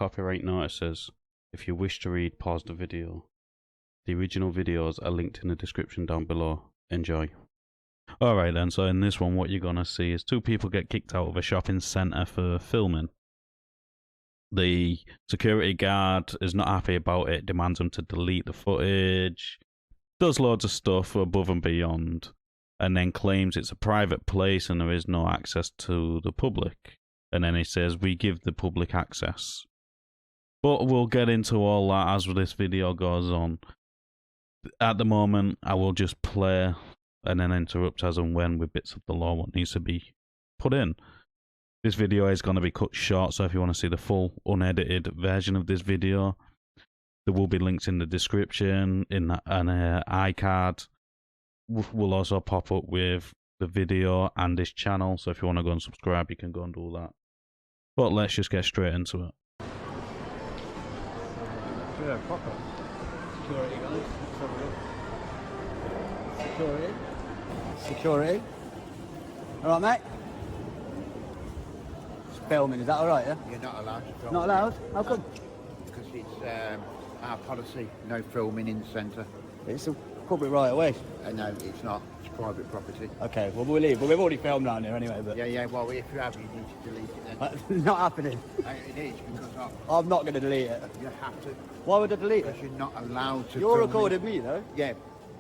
copyright notices. If you wish to read, pause the video. The original videos are linked in the description down below. Enjoy. Alright then, so in this one what you're gonna see is two people get kicked out of a shopping centre for filming. The security guard is not happy about it, demands them to delete the footage, does loads of stuff above and beyond, and then claims it's a private place and there is no access to the public. And then he says, we give the public access. But we'll get into all that as this video goes on. At the moment, I will just play and then interrupt as and when with bits of the law what needs to be put in. This video is going to be cut short, so if you want to see the full unedited version of this video, there will be links in the description, in an iCard will also pop up with the video and this channel, so if you want to go and subscribe, you can go and do that. But let's just get straight into it. Yeah, proper. Security, guys. Security. Security. Alright, mate? It's filming, is that alright, yeah? You're not allowed to film. Not allowed? How come? Because it's our policy, no filming in the centre. It's a public right away. No, it's not. It's private property. Okay, well we'll leave. But we've already filmed down here anyway, but... Yeah, well, if you have, you need to delete it then. Not happening. It is, because I'm not going to delete it. you have to. Why would I delete it? Because you're not allowed to You're film recording me, though. Yeah,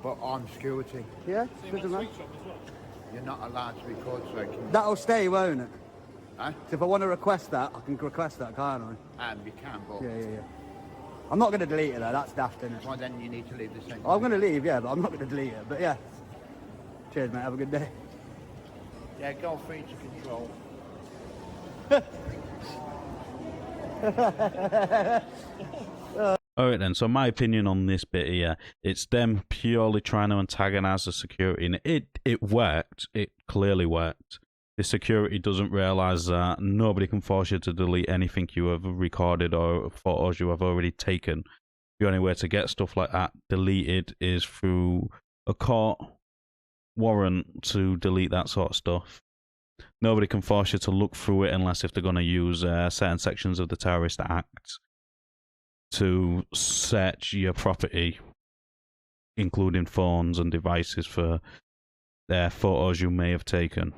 but I'm security. Yeah? Doesn't matter. You're not allowed to record, so can... That'll stay, won't it? Huh? So if I want to request that, I can request that, can't I? You can, but... Yeah. I'm not going to delete it, though. That's daft, isn't it? Well, then you need to leave the centre. I'm going to leave, yeah, but I'm not going to delete it. But yeah. Cheers, mate. Have a good day. Yeah, go free to control. Alright then, so my opinion on this bit here, it's them purely trying to antagonise the security, and it worked. It clearly worked. The security doesn't realise that nobody can force you to delete anything you have recorded or photos you have already taken. The only way to get stuff like that deleted is through a court warrant to delete that sort of stuff. Nobody can force you to look through it unless if they're going to use certain sections of the Terrorist Act to search your property, including phones and devices for photos you may have taken.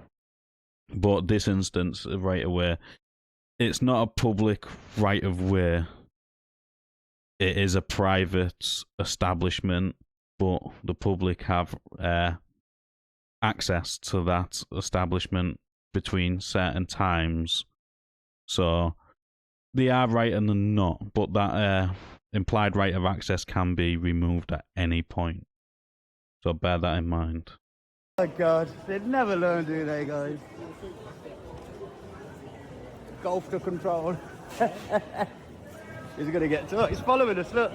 But this instance, right away, it's not a public right of way. It is a private establishment, but the public have access to that establishment between certain times. So they are right and they're not, but that implied right of access can be removed at any point. So bear that in mind. Oh God, they'd never learn, do they, guys? Golf to control. He's gonna get to it. He's following us, look.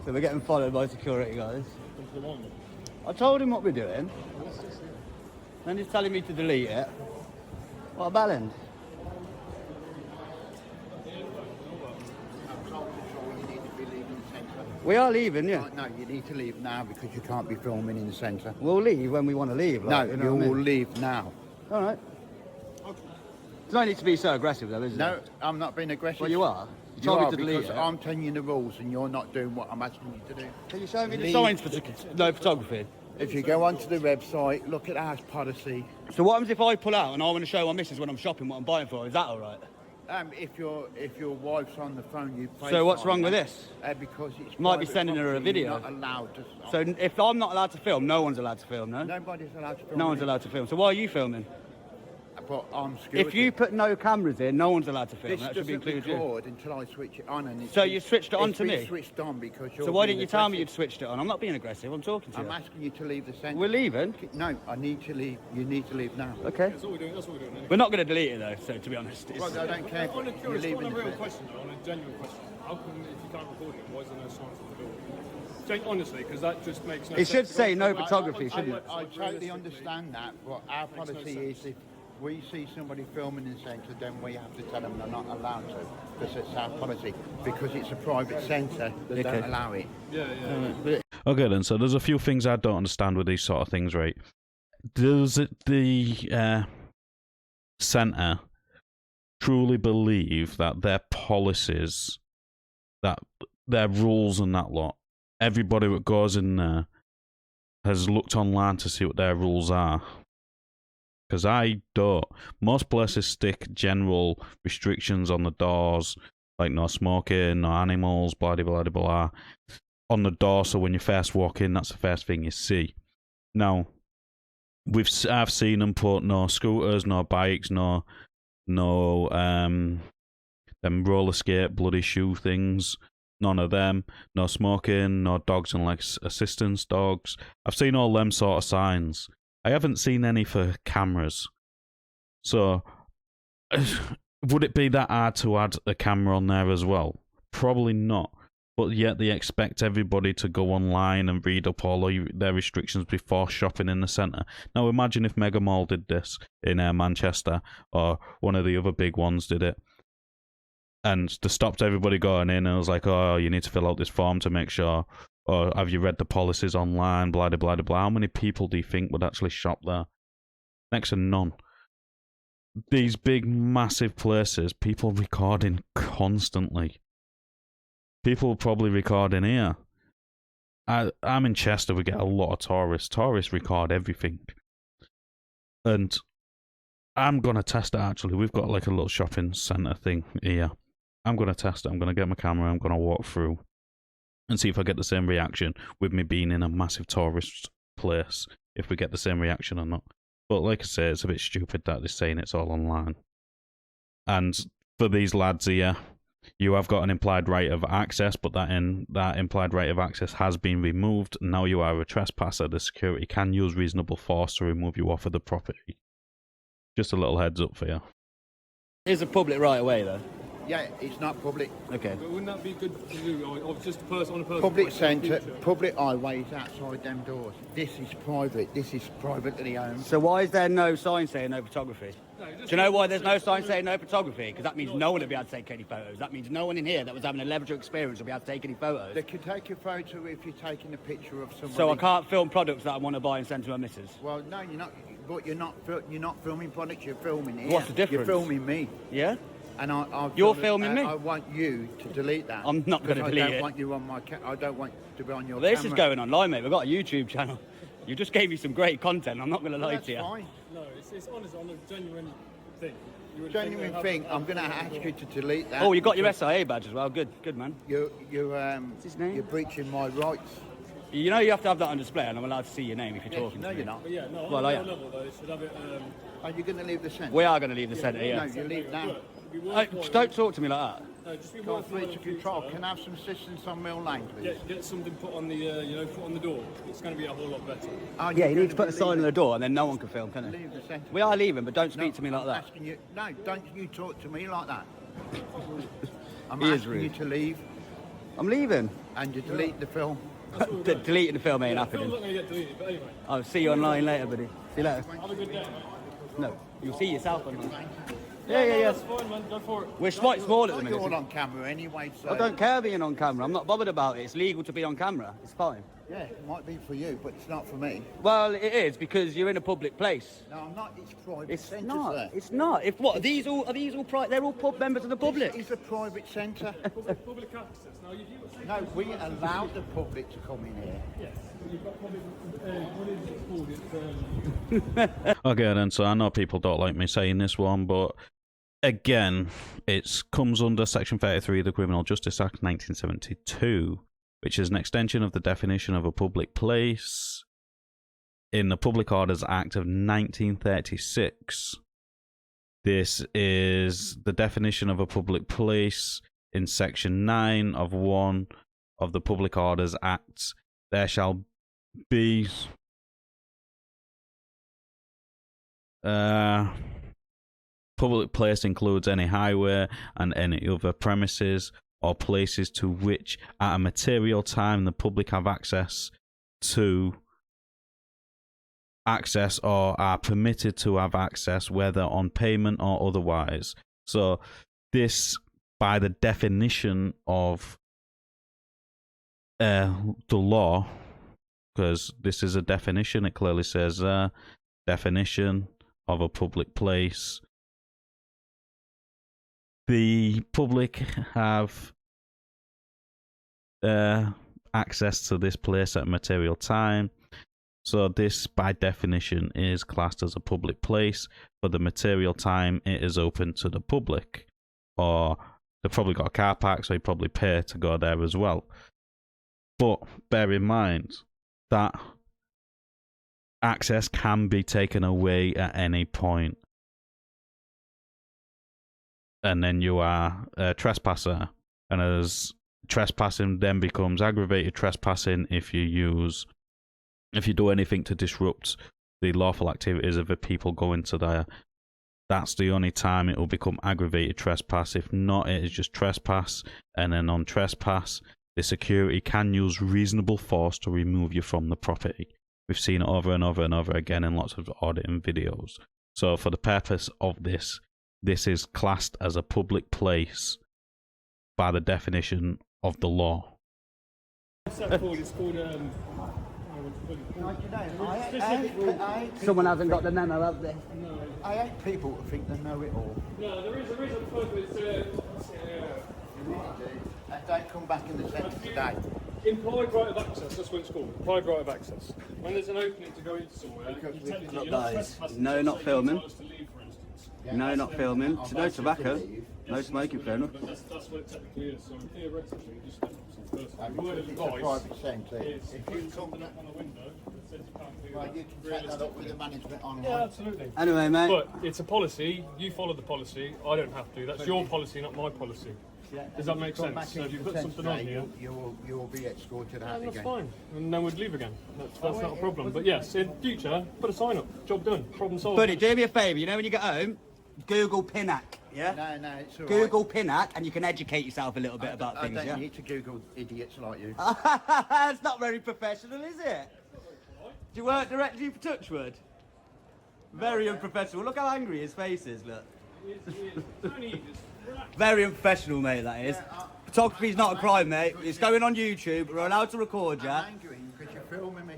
So we're getting followed by security, guys. I told him what we're doing. Then he's telling me to delete it. What a bellend. We are leaving, yeah. No, you need to leave now because you can't be filming in the centre. We'll leave when we want to leave. Like, No, you know you what I will mean? leave now. All right. There's no need to be so aggressive, though, is there? No, I'm not being aggressive. Well, you are. You You told are, me to delete because it. I'm telling you the rules and you're not doing what I'm asking you to do. Can you show me the Leave. signs for no photography? If you go onto the website, look at our policy. So what happens if I pull out and I want to show my missus when I'm shopping what I'm buying for? Is that all right? If your wife's on the phone, you. So what's FaceTime wrong with her, this? Because it's Might be private sending her a property, video. You're not allowed to. So if I'm not allowed to film, no one's allowed to film, no? Nobody's allowed to film. No one's allowed to film. So why are you filming? But I'm security. If you put no cameras in, no one's allowed to film. This That should be doesn't included. record until I switch it on, and it's So you switched it on it's to been me? Switched on because you're. So why being didn't you tell me aggressive. you'd switched it on? I'm not being aggressive. I'm talking to you. I'm asking you to leave the centre. We're leaving. No, I need to leave. You need to leave now. Okay. That's what we're doing. That's what we're doing. We're not going to delete it though. So to be honest, it's... Right, I don't care. On a You're curious, leaving on a the real centre. question, though, on a genuine question, how come if you can't record it, why is there no signs on the building? Honestly, because that just makes no It sense. should say no I- photography, shouldn't it? I totally understand that, but our policy is if we see somebody filming in the centre, then we have to tell them they're not allowed to, because it's our policy. Because it's a private centre, they don't allow it. Yeah. Okay then, so there's a few things I don't understand with these sort of things, right? Does it, the centre truly believe that their policies, that their rules and that lot, everybody that goes in there has looked online to see what their rules are. Because I don't. Most places stick general restrictions on the doors, like no smoking, no animals, blah, blah, blah, blah, on the door, so when you first walk in, that's the first thing you see. Now, I've seen them put no scooters, no bikes, no them roller skate bloody shoe things, none of them, no smoking, no dogs and like assistance dogs. I've seen all them sort of signs. I haven't seen any for cameras. So would it be that hard to add a camera on there as well? Probably not. But yet they expect everybody to go online and read up all their restrictions before shopping in the centre. Now imagine if Mega Mall did this in Manchester, or one of the other big ones did it, and they stopped everybody going in and it was like, oh, you need to fill out this form to make sure, or have you read the policies online, blah, blah, blah, blah. How many people do you think would actually shop there? Next to none. These big, massive places, people recording constantly. People probably record in here. I'm in Chester, we get a lot of tourists. Tourists record everything. And I'm going to test it actually. We've got like a little shopping centre thing here. I'm going to test it. I'm going to get my camera. I'm going to walk through and see if I get the same reaction with me being in a massive tourist place. If we get the same reaction or not. But like I say, it's a bit stupid that they're saying it's all online. And for these lads here, you have got an implied right of access, but that implied right of access has been removed. Now you are a trespasser. The security can use reasonable force to remove you off of the property. Just a little heads up for you. Here's a public right away, though. Yeah, it's not public. Okay. But wouldn't that be good to do, or just on a personal Public centre, public highways outside them doors. This is private. This is privately owned. So why is there no sign saying no photography? Do you know why there's no sign saying no photography? Because that means no one will be able to take any photos. That means no one in here that was having a leisure experience will be able to take any photos. They can take a photo if you're taking a picture of somebody. So I can't film products that I want to buy and send to my missus? Well, no, you're not. But you're not filming products. You're filming here. What's the difference? You're filming me. Yeah? And You're filming me? I want you to delete that. I'm not going to delete it. I don't want you on my. I don't want to be on your. Well, this camera. is going online, mate. We've got a YouTube channel. You just gave me some great content. I'm not going to lie to you. Fine. No, it's honest, on a genuine thing. Genuine thing. I'm going to ask you to delete that. Oh, you got your SIA badge as well. Good, man. What's his name? You're breaching my rights. You know you have to have that on display, and I'm allowed to see your name if you're talking. No, to me. you're not. But yeah, no, Well, I am. level though, it should have it. Are you going to leave the centre? We are going to leave the centre, No, yeah. you leave now. Just don't talk to me like that. No, just be Can't free to mindful in the control. future. Can I have some assistance on Mill Lane, please? Get something put on the, put on the door. It's going to be a whole lot better. Oh, Yeah, you you're need to put a gonna sign on leave the door, and then no one can film, can it. they? Leave the centre. We are leaving, but don't No, speak to me like I'm that. asking you. No, don't you talk to me like that. I'm He is asking rude. you to leave I'm leaving. and you delete the film. Deleting the film ain't The film's happening. not going to get deleted, but anyway. I'll see you online later, buddy. See you later. Have a good day. No, you'll see yourself online. No, Yeah. that's fine, man. Go for it. We're quite small at the You're minute. all on camera anyway, so... I don't care being on camera. I'm not bothered about it. It's legal to be on camera. It's fine. Yeah, it might be for you, but it's not for me. Well, it is because you're in a public place. No, I'm not. It's private It's centre, not. sir. It's not. If what? Are these all they're all members of the public. It's a private centre. Public access. Now, you No, we allow the public to come in here. yes, you've got public. What is it called? It's Okay then, so I know people don't like me saying this one, but again, it comes under Section 33 of the Criminal Justice Act 1972, which is an extension of the definition of a public place in the Public Orders Act of 1936. This is the definition of a public place in Section 9 of 1 of the Public Orders Act. There shall be public place includes any highway and any other premises or places to which at a material time the public have access or are permitted to have access, whether on payment or otherwise. So this, by the definition of the law, because this is a definition, it clearly says definition of a public place the public have access to this place at material time. So this, by definition, is classed as a public place. For the material time, it is open to the public. Or they've probably got a car park, so you probably pay to go there as well. But bear in mind that access can be taken away at any point. And then you are a trespasser. And as trespassing then becomes aggravated trespassing if you do anything to disrupt the lawful activities of the people going to there. That's the only time it will become aggravated trespass. If not, it is just trespass. And then on trespass, the security can use reasonable force to remove you from the property. We've seen it over and over and over again in lots of auditing videos. So for the purpose of this, this is classed as a public place by the definition of the law. It's called Someone hasn't got the memo, have they? no. I hate people who think they know it all. No, there is a purpose. Don't come back in the centre today. Implied right of access, that's what it's called. Implied right of access. When there's an opening to go into somewhere, you tell it, Look, you're not guys, trespassing, no, not so filming. you tell us to leave, for instance. No, not filming. No tobacco. No smoking, fair enough. But that's what it technically is. So theoretically, you just step up some person. The word of It's a advice private centre. is If put you something come, up on the window that says you can't do well, that. you can take that up with the management online. Yeah, absolutely. Anyway, mate. But it's a policy. You follow the policy. I don't have to. That's your policy, not my policy. Yeah, Does that make come sense? back So if into you the put centre something on today, here, you will be escorted out that's again. fine. And then we'd leave again. That's not a problem. But yes, in future, put a sign up. Job done. Problem solved. Buddy, do me a favour. You know when you get home, Google pinac, yeah? No, it's all right. Google pinac, and you can educate yourself a little bit about I things, don't yeah? need to Google idiots like you. It's not very professional, is it? Do you work directly for Touchwood? Very unprofessional. Look how angry his face is, look. Very unprofessional, mate, that is. Photography's not a crime, mate. It's going on YouTube. We're allowed to record you. I'm angry because you're filming me.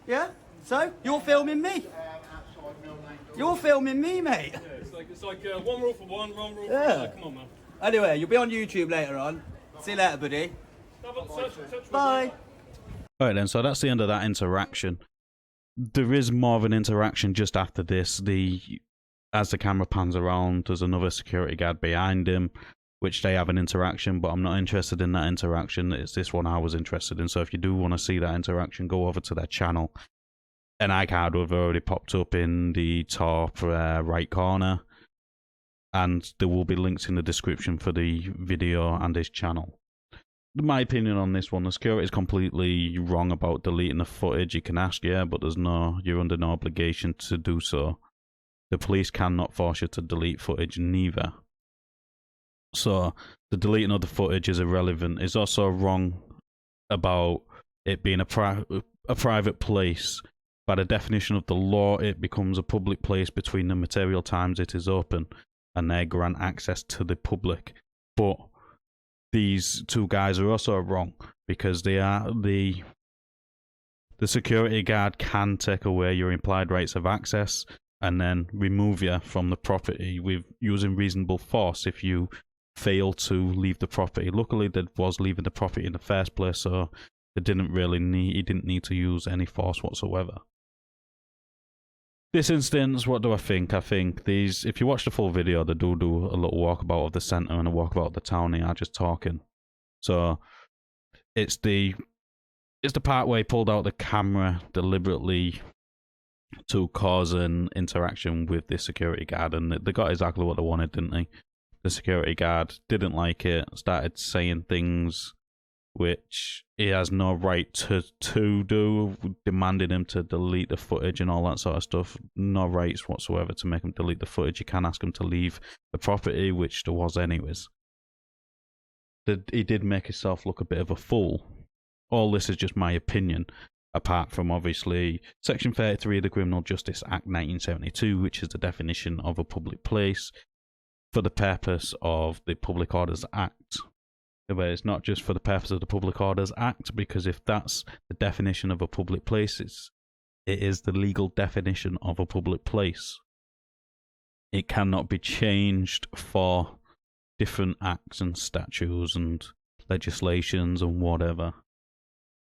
Yeah? So? You're filming me? Outside Mill Lane door. You're filming me, mate. Yeah, it's like one rule for one, one rule for Yeah. another. Come on, man. Anyway, you'll be on YouTube later on. See you later, buddy. Bye. Alright then, so that's the end of that interaction. There is more of an interaction just after this. As the camera pans around, there's another security guard behind him, which they have an interaction, but I'm not interested in that interaction. It's this one I was interested in. So if you do want to see that interaction, go over to their channel. An iCard will have already popped up in the top right corner, and there will be links in the description for the video and his channel. My opinion on this one, the security is completely wrong about deleting the footage. You can ask, yeah, but you're under no obligation to do so. The police cannot force you to delete footage neither. So the deleting of the footage is irrelevant. It's also wrong about it being a private place. By the definition of the law, it becomes a public place between the material times it is open, and they grant access to the public. But these two guys are also wrong, because they are the security guard can take away your implied rights of access and then remove you from the property with using reasonable force if you fail to leave the property. Luckily, they was leaving the property in the first place, so he didn't need to use any force whatsoever. This instance, what do I think? I think if you watch the full video, they do a little walkabout of the centre and a walkabout of the town. They are just talking. So it's the part where he pulled out the camera deliberately to cause an interaction with the security guard, and they got exactly what they wanted, didn't they? The security guard didn't like it, started saying things which he has no right to do, demanding him to delete the footage and all that sort of stuff. No rights whatsoever to make him delete the footage. You can ask him to leave the property, which there was anyways. He did make himself look a bit of a fool. All this is just my opinion, apart from obviously Section 33 of the Criminal Justice Act 1972, which is the definition of a public place for the purpose of the Public Orders Act. But it's not just for the purpose of the Public Orders Act, because if that's the definition of a public place, it is the legal definition of a public place. It cannot be changed for different acts and statutes and legislations and whatever.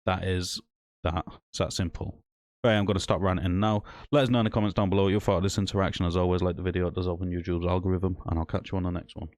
That is that. It's that simple. Right, I'm going to stop ranting now. Let us know in the comments down below what you thought of this interaction. As always, like the video, it does open YouTube's algorithm, and I'll catch you on the next one.